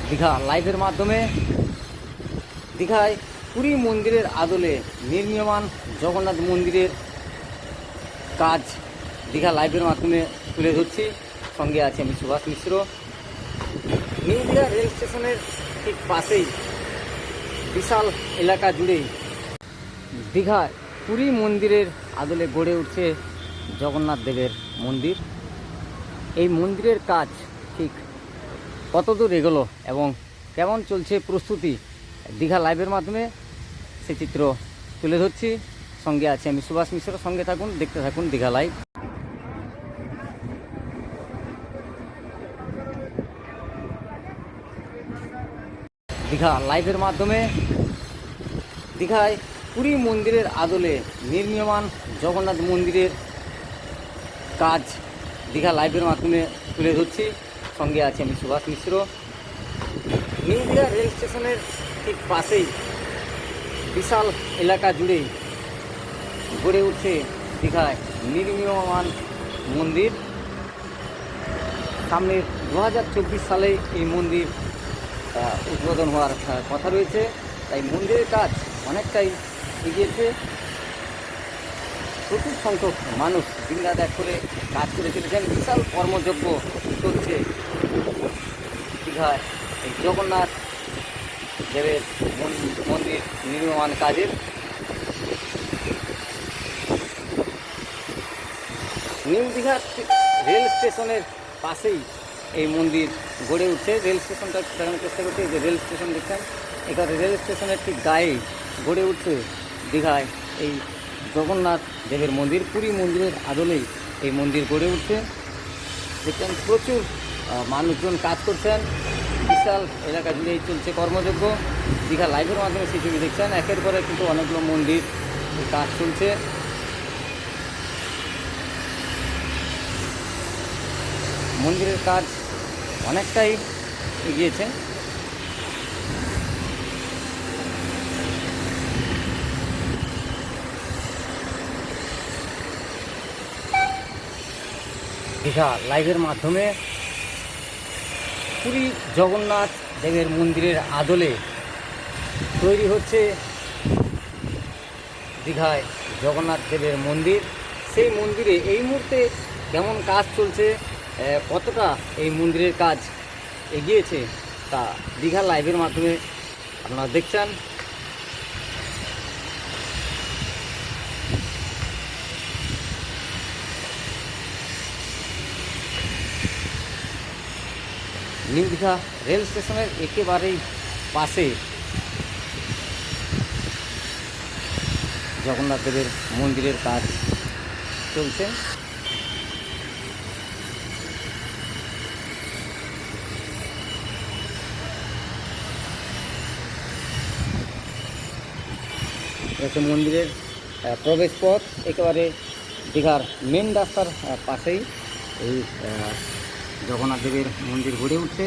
দীঘা লাইভের মাধ্যমে দীঘায় পুরী মন্দিরের আদলে নির্মীয়মান জগন্নাথ মন্দিরের কাজ দীঘা লাইভের মাধ্যমে তুলে ধরছি। সঙ্গে আছে আমি সুভাষ মিশ্র। নিউ দীঘা রেল স্টেশনের ঠিক পাশেই বিশাল এলাকা জুড়েই দীঘায় পুরী মন্দিরের আদলে গড়ে উঠছে জগন্নাথ দেবের মন্দির। এই মন্দিরের কাজ ঠিক কতদূর এগোলো এবং কেমন চলছে প্রস্তুতি দীঘা লাইভের মাধ্যমে সে চিত্র তুলে ধরছি। সঙ্গে আছে আমি সুভাষ মিশ্র। সঙ্গে থাকুন, দেখতে থাকুন দীঘা লাইভ। দীঘা লাইভের মাধ্যমে দীঘায় পুরী মন্দিরের আদলে নির্মীয়মান জগন্নাথ মন্দিরের কাজ দীঘা লাইভের মাধ্যমে তুলে ধরছি। সঙ্গে আছে আমি সুভাষ মিশ্র। নিউ দীঘা রেল স্টেশনের ঠিক পাশেই বিশাল এলাকা জুড়েই গড়ে উঠছে দীঘায় নির্মীয়মান মন্দির। সামনের 2024 সালে এই মন্দির উদ্বোধন হওয়ার কথা রয়েছে। তাই মন্দিরের কাজ অনেকটাই এগিয়েছে। প্রচুর সংখ্যক মানুষ দিনরাত এক করে কাজ করে চলেছেন। বিশাল কর্মযজ্ঞ চলছে দীঘায় এই জগন্নাথ দেবের মন্দির নির্মাণ কাজের। নিউ দীঘা রেল স্টেশনের পাশেই এই মন্দির গড়ে উঠছে। রেল স্টেশনটা দেখানোর চেষ্টা করছি, যে রেল স্টেশন দেখছেন, এখানে রেল স্টেশনের ঠিক গায়েই গড়ে উঠছে দীঘায় এই জগন্নাথ দেবের মন্দির। পুরী মন্দিরের আদলেই এই মন্দির গড়ে উঠছে। দেখছেন প্রচুর মানুষজন কাজ করছেন। বিশাল এলাকা জুড়েই চলছে কর্মযজ্ঞ। দীঘা লাইভের মাধ্যমে সেই ছবি দেখছেন। একের পরে কিন্তু অনেকগুলো মন্দির কাজ চলছে। মন্দিরের কাজ অনেকটাই এগিয়েছে। দীঘা লাইভের মাধ্যমে পুরী জগন্নাথ দেবের মন্দিরের আদলে তৈরি হচ্ছে দীঘায় জগন্নাথ দেবের মন্দির। সেই মন্দিরে এই মুহূর্তে কেমন কাজ চলছে, কতটা এই মন্দিরের কাজ এগিয়েছে, তা দীঘা লাইভের মাধ্যমে আপনারা দেখছেন। নিউ দীঘা রেল স্টেশনের একেবারেই পাশে জগন্নাথ দেবের মন্দিরের কাজ চলছে। মন্দিরের প্রবেশ পথ একেবারে দীঘার মেন রাস্তার পাশেই এই জগন্নাথ দেবের মন্দির গড়ে উঠছে।